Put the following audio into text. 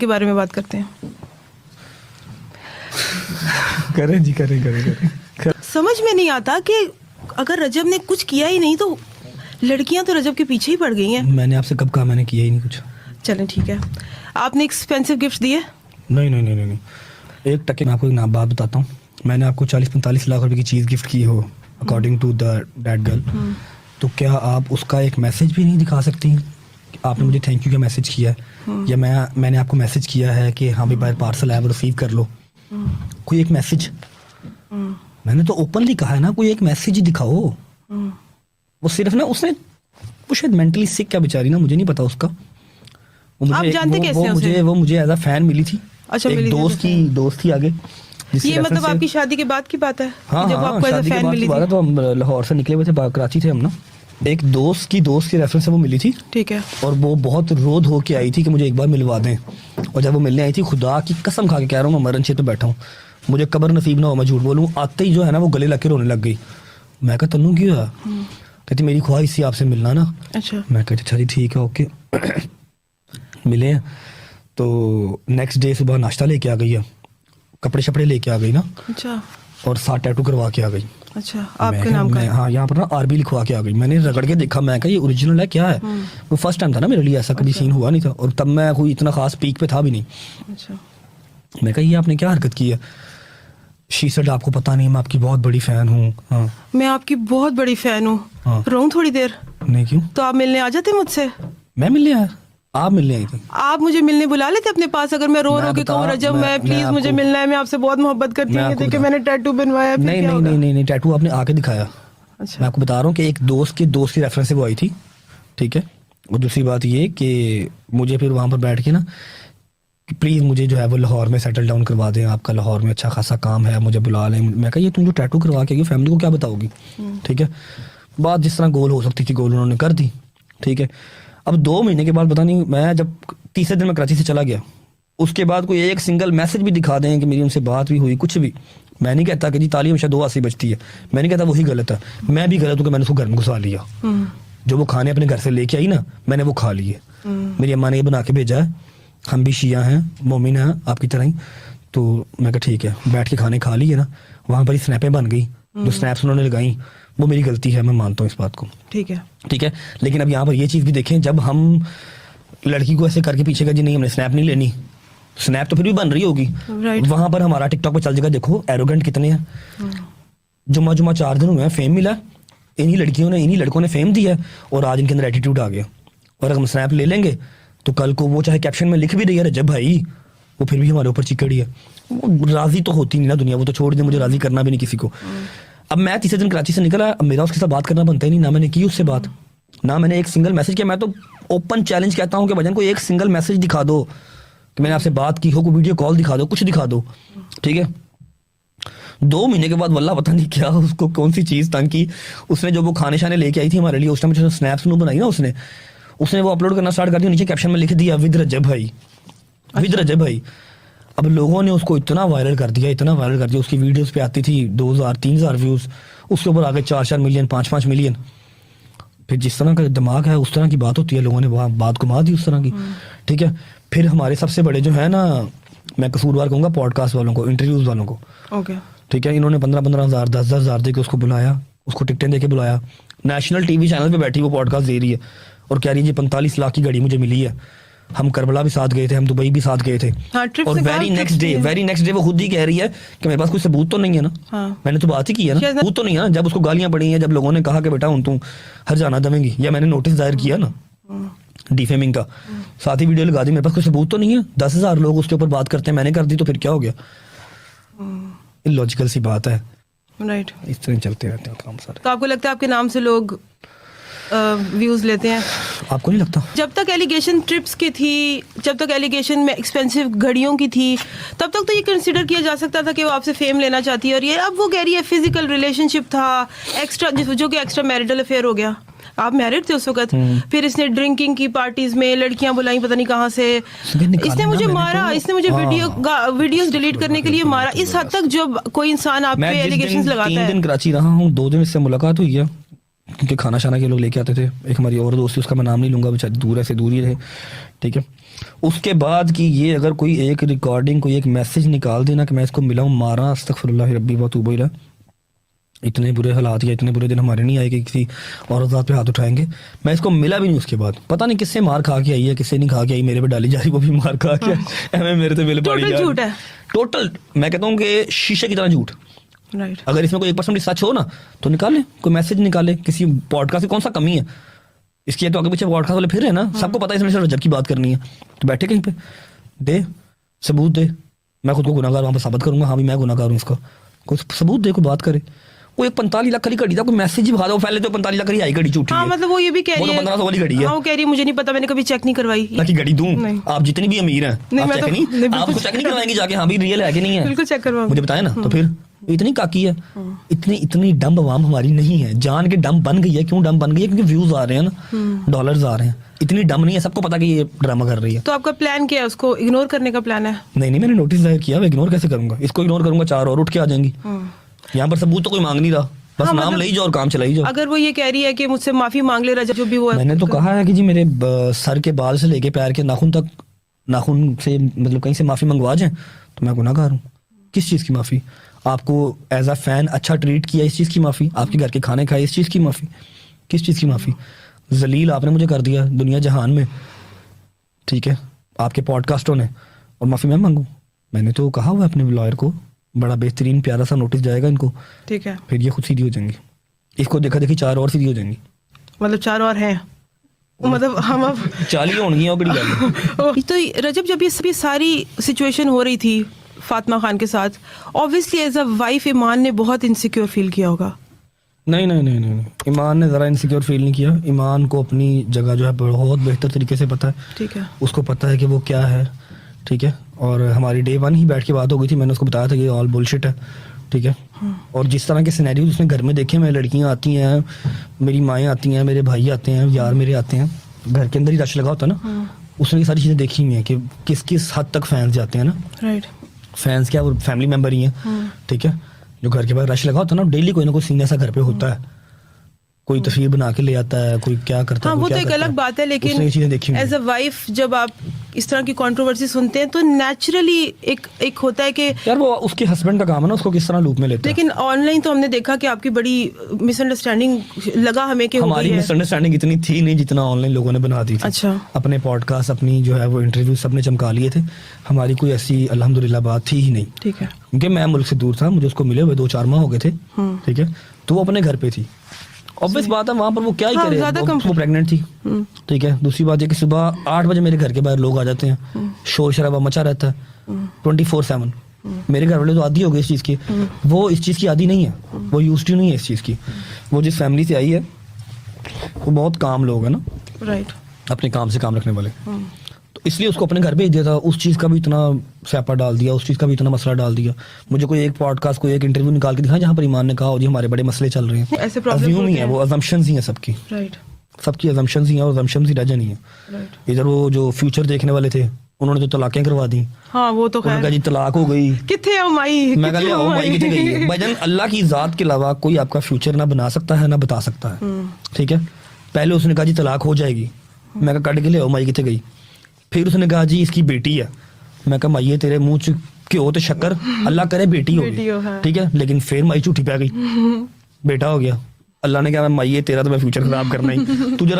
के बारे में बात करते हैं। करें जी, करें। समझ में नहीं आता कि अगर रजब ने कुछ किया ही नहीं तो लड़कियां तो रजब के पीछे ही पड़ गई हैं। मैंने आपसे कब कहा मैंने किया ही नहीं कुछ। चलें ठीक है, आपने एक्सपेंसिव गिफ्ट दिए? नहीं। एक टके मैं आपको एक बात बताता हूँ, मैंने आपको 40-45 लाख रुपए की चीज़ गिफ्ट की हो अकॉर्डिंग टू दैट गर्ल, तो क्या आप उसका एक मैसेज भी नहीं दिखा सकती? आपने मुझे थैंक यू का मैसेज किया है या मैंने आपको मैसेज किया है कि हाँ भाई बाहर पार्सल आया वो रिसीव कर लो, कोई एक मैसेज। मैंने तो ओपनली कहा है ना, कोई एक मैसेज ही दिखाओ। वो सिर्फ ना उसने वो शायद मेंटली सिक क्या बेचारी ना, मुझे नहीं पता उसका। आप जानते कैसे हैं उसे? वो मुझे एज अ फैन मिली थी। अच्छा, एक दोस्त थी आगे। ये मतलब आपकी शादी के बाद की बात है? हाँ, जब आपको एज अ फैन मिली थी? तो हम लाहौर से निकले हुए थे, कराची थे हम ना, एक दोस्त के रेफरेंस से वो मिली थी। ठीक है। और वो बहुत रोध हो के आई थी कि मुझे एक बार मिलवा दें। और जब वो मिलने आई थी, खुदा की कसम खा के कह रहा हूँ, मैं मरण छे तो बैठा हूँ, मुझे कब्र नसीब ना हो मैं झूठ बोलूँ, आते ही जो है ना वो गले लग के रोने लग गई। मैं कहा तन्नू क्यों हुआ? कहती मेरी ख्वाहिश थी आपसे मिलना ना। अच्छा। मैं कहती अच्छा जी ठीक है ओके। मिले। तो नेक्स्ट डे सुबह नाश्ता लेके आ गई है, कपड़े शपड़े लेके आ गई ना। अच्छा। और 7 टैटू करवा के आ गई। अच्छा, आपके नाम का? हाँ, यहाँ पर ना आरबी लिखवा के आ गई। मैंने रगड़ के देखा, मैं कहा ये ओरिजिनल है क्या है? वो फर्स्ट टाइम था ना मेरे लिए, ऐसा कभी सीन हुआ नहीं था, और तब मैं कोई इतना खास पीक पे था भी नहीं। अच्छा। मैं कहा ये आपने क्या हरकत की है? शी सेड आपको पता नहीं मैं आपकी बहुत बड़ी फैन हूँ। हाँ। मैं आपकी बहुत बड़ी फैन हूँ। हाँ। रहूं थोड़ी देर? नहीं, क्यों? तो आप मिलने आ जाते मुझसे? मैं मिलने आया? आप मिलने आई थी? आप मुझे मिलने बुला लेते अपने पास? अगर मैं रो के कहूँ रजब मैं प्लीज मुझे मिलना है, मैं आपसे बहुत मोहब्बत करती हूँ, देखिए मैंने टैटू बनवाया। नहीं, टैटू आपने आके दिखाया। अच्छा। मैं आपको बता रहा हूँ कि एक दोस्त की रेफरेंस से वो आई थी, ठीक है। और दूसरी बात ये कि मुझे फिर वहाँ पर बैठ के ना कि प्लीज़ मुझे जो है वो लाहौर में सेटल डाउन करवा दें, आपका लाहौर में अच्छा खासा काम है, मुझे बुला लें। मैं कहा ये तुम जो टैटू करवा के फैमिली को क्या बताओगी? ठीक है, बात जिस तरह गोल हो सकती थी गोल उन्होंने कर दी, ठीक है। अब 2 महीने के बाद पता नहीं, मैं जब तीसरे दिन में कराची से चला गया, उसके बाद कोई एक सिंगल मैसेज भी दिखा दें कि मेरी उनसे बात भी हुई, कुछ भी। मैं नहीं कहता कि जी ताली हमेशा 2 आसी बजती है, मैं नहीं कहता वही गलत है, मैं भी गलत हूँ कि मैंने उसको घर में घुसा लिया। जो वो खाने अपने घर से लेके आई ना, मैंने वो खा लिए। मेरी अम्मा ने ये बना के भेजा है, हम भी शिया हैं, मोमिन हैं आपकी तरह ही। तो मैं कहा ठीक है, बैठ के खाने खा लिए ना, वहाँ पर ही स्नैपें बन गई, जो स्नैप्स उन्होंने लगाई वो मेरी गलती है, मैं मानता हूँ इस बात को। ठीक है। लेकिन अब यहाँ पर ये चीज़ भी देखें, जब हम लड़की को ऐसे करके पीछे का जी नहीं हमने स्नैप नहीं लेनी, स्नैप तो फिर भी बन रही होगी, वहां पर हमारा टिकटॉक पे चल जाएगा, देखो एरोगेंट कितने हैं। जुम्मा 4 दिन हुए हैं, फेम मिला, इन्हीं लड़कों ने फेम दिया, और आज इनके अंदर एटीट्यूड आ गया। और अगर हम स्नैप ले लेंगे तो कल को वो चाहे कैप्शन में लिख भी रही है रजब भाई, वो फिर भी हमारे ऊपर चिकड़ी है। वो राजी तो होती नहीं ना दुनिया, वो तो छोड़ दे, मुझे राजी करना भी नहीं किसी को। अब मैं तीसरे दिन कराची से निकला, अब मेरा उसके साथ बात करना बनता ही नहीं, ना मैंने की उससे बात, ना मैंने एक सिंगल मैसेज किया। मैं तो ओपन चैलेंज कहता हूँ कि भजन को एक सिंगल मैसेज दिखा दो कि मैंने आपसे बात की हो, कोई वीडियो कॉल दिखा दो, कुछ दिखा दो, ठीक है। 2 महीने के बाद वल्लाह पता नहीं क्या उसको कौन सी चीज़ तंग की, उसने जो वो खाने शाने लेके आई थी हमारे लिए, उस टाइम जो स्नैप्स बनाई ना उसने वो अपलोड करना स्टार्ट कर दिया, नीचे कैप्शन में लिख दिया विद रजब भाई, विद रजब भाई। अब लोगों ने उसको इतना वायरल कर दिया, उसकी वीडियोस पे आती थी 2000-3000 व्यूज़, उसके ऊपर आगे 4-4 मिलियन 5-5 मिलियन। फिर जिस तरह का दिमाग है उस तरह की बात होती है, लोगों ने वहाँ बात घुमा दी उस तरह की, ठीक है। फिर हमारे सबसे बड़े जो है ना, मैं कसूरवार कहूँगा पॉडकास्ट वालों को, इंटरव्यूज वालों को, ठीक है, इन्होंने 15-15 हज़ार 10-10 हज़ार दे के उसको बुलाया, उसको टिकटें दे के बुलाया, नेशनल टीवी चैनल पे बैठी वो पॉडकास्ट दे रही है और कह रही है 45 लाख की गाड़ी मुझे मिली है, हम करबला भी साथ गए थे, हम दुबई भी साथ गए थे। और वेरी नेक्स्ट डे वो खुद ही कह रही है कि मेरे पास कोई सबूत तो नहीं है ना। मैंने तो बात ही की है ना, सबूत तो नहीं है ना। जब उसको गालियां पड़ी हैं, जब लोगों ने कहा कि बेटा तुम हर जाना दमेंगी, या मैंने नोटिस दायर किया ना डिफेमिंग का, साथ ही वीडियो लगा दी, मेरे पास कोई सबूत तो नहीं है। 10,000 लोग उसके ऊपर बात करते हैं, मैंने कर दी तो फिर क्या हो गया? इलॉजिकल सी बात है, राइट। इस तरह चलते रहते हैं काम सारे। तो आपको लगता है आपके नाम से लोग व्यूज लेते हैं? आपको नहीं लगता? जब तक एलिगेशन ट्रिप्स की थी, जब तक एलिगेशन में एक्सपेंसिव घड़ियों की थी, तब तक तो ये कंसिडर किया जा सकता था कि वो आपसे फेम लेना चाहती है। और ये अब वो कह रही है फिजिकल रिलेशनशिप था, एक्स्ट्रा, जो कि एक्स्ट्रा मैरिटल अफेयर हो गया। आप मैरिड थे उस वक्त, फिर इसने ड्रिंकिंग की पार्टीज में लड़कियां बुलाई पता नहीं कहाँ से, इसने मुझे मारा, इसने मुझे वीडियोस डिलीट करने के लिए मारा। इस हद तक जब कोई इंसान आप पे एलिगेशंस लगाता है। 3 दिन कराची रहा हूँ, 2 दिन इससे मुलाकात हुई है, क्योंकि खाना शाना के लोग लेके आते थे। एक हमारी और दोस्त थी, उसका मैं नाम नहीं लूंगा, बेचारी दूर ऐसे दूर ही रहे, ठीक है। उसके बाद कि ये अगर कोई एक रिकॉर्डिंग, कोई एक मैसेज निकाल देना कि मैं इसको मिला हूँ, मारा, अस्तगफिरुल्लाह रब्बी व तूबू इलैह, इतने बुरे हालात या इतने बुरे दिन हमारे नहीं आए कि किसी और ज़ात पे हाथ उठाएंगे। मैं इसको मिला भी नहीं उसके बाद, पता नहीं किससे मार खा के आई है, किससे नहीं खा के आई, मेरे पे डाली जा रही, वो भी मार खा के हमें मेरे से बिल पड़ी जा रही। झूठ है टोटल, मैं कहता हूँ कि शीशे की तरह झूठ। राइट। अगर इसमें कोई 1% सच हो ना तो निकाले, कोई मैसेज निकाले, किसी पॉडकास्ट की कौन सा कमी है इसकी, तो आगे पीछे पॉडकास्ट वाले फिर है ना, सबको पता है इसमें सिर्फ रजब की बात करनी है, तो बैठे कहीं पे दे सबूत दे, मैं खुद को गुनाहगार वहां पर साबित करूंगा, हाँ भी मैं गुनाहगार हूँ, इसका कोई सबूत दे, कोई बात करे। वो एक 45 लाख की घड़ी था, कोई मैसेज ही भगा दो, पहले तो 45 लाख की आई घड़ी झूठी हाँ, है। मतलब वो ये भी कह वो रही तो है 1500 वाली घड़ी है। हाँ, वो कह रही है मुझे नहीं पता, मैंने कभी चेक नहीं करवाई ताकि घड़ी दूं, नहीं। आप जितनी भी अमीर हैं नहीं, आप मैं चेक तो- नहीं, नहीं, आप बिल्कुल उसको चेक नहीं करवाएंगे जाके, हाँ भी रियल है कि नहीं है, बिल्कुल चेक करवाऊंगी। मुझे बताए ना। तो फिर इतनी काकी है, इतनी डम्ब अवाम हमारी नहीं है, जान के डम्ब बन गई है। क्यों डम्ब बन गई है? क्योंकि व्यूज आ रहे हैं ना, डॉलर्स आ रहे हैं। इतनी डम्ब नहीं है, सबको पता कि ये ड्रामा कर रही है। तो आपका प्लान क्या है? उसको इग्नोर करने का प्लान है? नहीं, मैंने नोटिस दायर किया, मैं इग्नोर कैसे करूंगा? इसको इग्नोर करूंगा 4 और उठ के आ जाएंगी। यहाँ पर सबूत तो कोई मांग नहीं रहा, बस हाँ, नाम मतलब ले जाओ और काम चलाई जाओ। अगर वो ये कह रही है कि मुझसे माफी मांग ले रजब, जो भी वो है, मैंने तो कहा है कि जी मेरे सर के बाल से लेके पैर के नाखून तक, नाखून से मतलब कहीं से माफी मंगवा जाए तो मैं गुनाहगार हूँ। किस चीज़ की माफी? आपको एज अ फैन अच्छा ट्रीट किया, इस चीज़ की माफी? आपके घर के खाने खाए, इस चीज़ की माफी? किस चीज़ की माफी? जलील आपने मुझे कर दिया दुनिया जहान में, ठीक है, आपके पॉडकास्टों ने, और माफी मैं मांगू? मैंने तो कहा हुआ अपने लॉयर को, बड़ा बेहतरीन प्यारा सा नोटिस जाएगा इनको, ठीक है, फिर ये खुद सीधी हो जाएंगी। इसको देखा देखी 4 और सीधी हो जाएंगी। मतलब 4 और हैं, मतलब हम अब 40 होंगी और बड़ी गल है। तो रजब, जब ये सारी सिचुएशन हो रही थी फातिमा खान के साथ, ऑब्वियसली एज अ वाइफ ईमान ने बहुत इनसिक्योर फील किया होगा। नहीं, ईमान ने ज़रा इनसिक्योर फील नहीं किया। ईमान को अपनी जगह जो है बहुत बेहतर तरीके से पता है, ठीक है, उसको पता है कि वो क्या है, ठीक है। और हमारी डे 1 ही बैठ के बात हो गई थी, मैंने उसको बताया था कि ऑल बुलशिट है, ठीक है। और जिस तरह के सिनेरियो उसने घर में देखे, मेरी लड़कियाँ आती हैं, मेरी माएँ आती हैं, मेरे भाई आते हैं, यार मेरे आते हैं, घर के अंदर ही रश लगा होता है ना, उसने ये सारी चीज़ें देखी हुई हैं कि किस किस हद तक फैंस जाते हैं ना। राइट। फैंस क्या, वो फैमिली मेम्बर ही हैं, ठीक है। जो घर के बाहर रश लगा होता है ना, डेली कोई ना कोई सीन ऐसा घर पे होता है, कोई तस्वीर बना के ले आता है, कोई क्या करता है, हाँ, वो तो क्या एक करता अलग बात है, उसने ये लेकिन चीज़ें देखी हुई हैं। एज अ वाइफ जब आप इस तरह की कंट्रोवर्सी सुनते हैं तो नेचुरली एक होता है कि यार वो उसके हस्बैंड का काम है ना, उसको किस तरह लूप में लेते हैं। लेकिन ऑनलाइन तो हमने देखा कि आपकी बड़ी मिसअंडरस्टैंडिंग लगा हमें कि हो हमारी गई है। मिसअंडरस्टैंडिंग इतनी थी नहीं जितना ऑनलाइन लोगों ने बना दी थी। अच्छा। अपने पॉडकास्ट, अपनी जो है वो इंटरव्यू सबने चमका लिए थे, हमारी कोई ऐसी अल्हम्दुलिल्लाह बात थी ही नहीं, ठीक है। क्योंकि मैं मुल्क से दूर था, मुझे उसको मिले हुए 2-4 माह हो गए थे, ठीक है। तो वो अपने घर पे थी, ऑब्वियस बात है वहां पर वो क्या ही हाँ, करे, ज़्यादा वो प्रेग्नेंट थी, ठीक है। दूसरी बात है कि सुबह 8 बजे मेरे घर के बाहर लोग आ जाते हैं, शोर शराबा मचा रहता है 24/7। मेरे घर वाले तो आदी हो गए इस चीज़ की, वो इस चीज़ की आदी नहीं है, वो यूज्ड टू नहीं है इस चीज़ की। वो जिस फैमिली से आई है वो बहुत काम लोग है ना, राइट। अपने काम से काम रखने वाले, तो इसलिए उसको अपने घर भेज दिया था। उस चीज़ का भी इतना स्यापा डाल दिया, उस चीज़ का भी इतना मसला डाल दिया। मुझे कोई एक पॉडकास्ट, कोई एक इंटरव्यू निकाल के दिखा जहाँ पर ईमान ने कहा जी हमारे बड़े मसले चल रहे हैं। ऐसे प्रॉब्लम अज्यूम ही होते है, हैं। वो अजम्पशंस ही हैं सबकी, राइट। सबकी अजम्पशंस ही हैं, और अजम्पशंस ही रह जानी है। राइट। इधर वो जो फ्यूचर देखने वाले थे उन्होंने तो तलाकें करवा दी, हाँ, वो तो उन्होंने कहा खैर जी तलाक हो गई। किथे आओ माई, मैं कहा ओ माई कितने गई है भाईजान, अल्लाह की जात के अलावा कोई आपका फ्यूचर ना बना सकता है ना बता सकता है, ठीक है। पहले उसने कहा जी तलाक हो जाएगी, मैं कहा कट के ले आओ माई कितने गई। फिर उसने कहा जी इसकी बेटी है, मैं कहा माई तेरे मुंह च घ्यो ते शक्कर, अल्लाह करे बेटी हो बेटी हो, हाँ। गई, ठीक है। लेकिन फिर माई झूठी पै गई, बेटा हो गया। अल्लाह ने कहा माई तेरा तो मैं फ्यूचर खराब करना ही, तू जरा